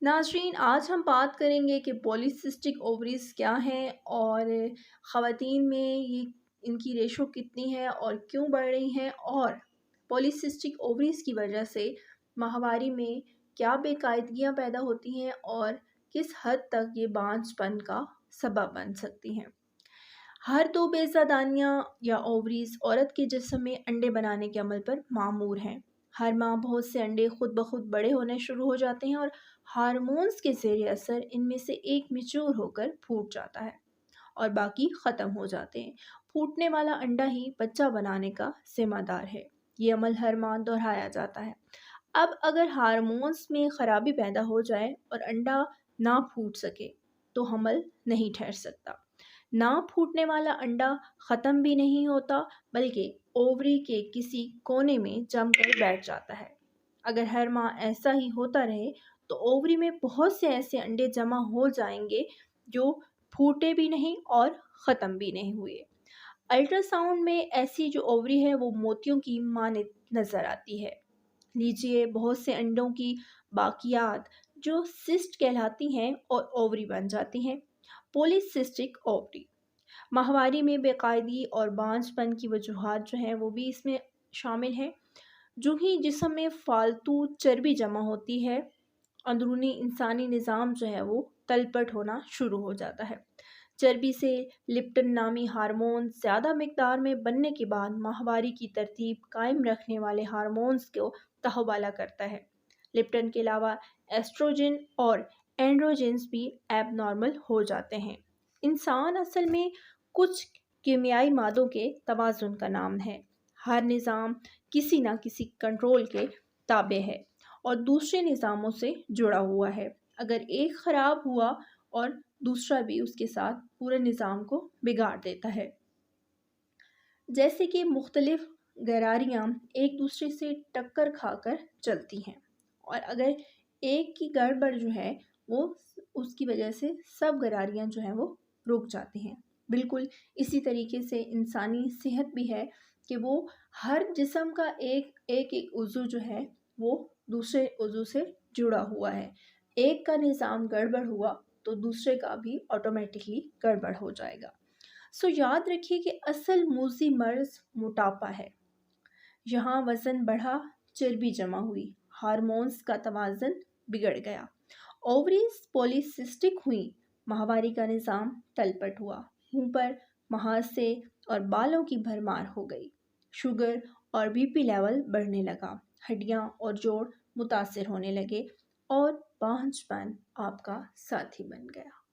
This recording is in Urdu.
ناظرین، آج ہم بات کریں گے کہ پولیسسٹک اووریز کیا ہیں اور خواتین میں یہ ان کی ریشو کتنی ہے اور کیوں بڑھ رہی ہیں، اور پولیسسٹک اووریز کی وجہ سے ماہواری میں کیا بے قاعدگیاں پیدا ہوتی ہیں اور کس حد تک یہ بانجھ پن کا سبب بن سکتی ہیں۔ ہر دو بیضہ دانیاں یا اووریز عورت کے جسم میں انڈے بنانے کے عمل پر معمور ہیں۔ ہر ماہ بہت سے انڈے خود بخود بڑے ہونے شروع ہو جاتے ہیں اور ہارمونز کے زیر اثر ان میں سے ایک میچور ہو کر پھوٹ جاتا ہے اور باقی ختم ہو جاتے ہیں۔ پھوٹنے والا انڈا ہی بچہ بنانے کا ذمہ دار ہے۔ یہ عمل ہر ماہ دہرایا جاتا ہے۔ اب اگر ہارمونز میں خرابی پیدا ہو جائے اور انڈا نہ پھوٹ سکے تو حمل نہیں ٹھہر سکتا۔ نہ پھوٹنے والا انڈا ختم بھی نہیں ہوتا بلکہ اووری کے کسی کونے میں جم کر بیٹھ جاتا ہے۔ اگر ہر ماہ ایسا ہی ہوتا رہے تو اووری میں بہت سے ایسے انڈے جمع ہو جائیں گے جو پھوٹے بھی نہیں اور ختم بھی نہیں ہوئے۔ الٹرا ساؤنڈ میں ایسی جو اووری ہے وہ موتیوں کی مانند نظر آتی ہے۔ لیجیے بہت سے انڈوں کی باقیات جو سسٹ کہلاتی ہیں اور اووری بن جاتی ہیں۔ پولیسسٹک اووری ماہواری میں بے قاعدگی اور بانجھ پن کی وجوہات جو ہیں وہ بھی اس میں شامل ہیں۔ جو ہی جسم میں فالتو چربی جمع ہوتی ہے، اندرونی انسانی نظام جو ہے وہ تلپٹ ہونا شروع ہو جاتا ہے۔ چربی سے لیپٹن نامی ہارمون زیادہ مقدار میں بننے کے بعد ماہواری کی ترتیب قائم رکھنے والے ہارمونز کو تحوالہ کرتا ہے۔ لیپٹن کے علاوہ ایسٹروجن اور اینڈروجنز بھی ایب نارمل ہو جاتے ہیں۔ انسان اصل میں کچھ کیمیائی مادوں کے توازن کا نام ہے۔ ہر نظام کسی نہ کسی کنٹرول کے تابع ہے اور دوسرے نظاموں سے جڑا ہوا ہے۔ اگر ایک خراب ہوا اور دوسرا بھی اس کے ساتھ پورے نظام کو بگاڑ دیتا ہے۔ جیسے کہ مختلف گراریاں ایک دوسرے سے ٹکر کھا کر چلتی ہیں اور اگر ایک کی گڑبڑ جو ہے وہ اس کی وجہ سے سب گراریاں جو ہیں وہ رک جاتی ہیں۔ بالکل اسی طریقے سے انسانی صحت بھی ہے کہ وہ ہر جسم کا ایک عضو جو ہے وہ دوسرے عضو سے جڑا ہوا ہے۔ ایک کا نظام گڑبڑ ہوا تو دوسرے کا بھی آٹومیٹکلی گڑبڑ ہو جائے گا۔ سو یاد رکھیے کہ اصل موذی مرض موٹاپا ہے۔ یہاں وزن بڑھا، چربی جمع ہوئی، ہارمونز کا توازن بگڑ گیا، اووریز پولیسسٹک ہوئی، ماہواری کا نظام تلپٹ ہوا، منہ پر مہاسے اور بالوں کی بھرمار ہو گئی، شوگر اور بی پی لیول بڑھنے لگا، ہڈیاں اور جوڑ متاثر ہونے لگے اور بانجھ پن آپ کا ساتھی بن گیا۔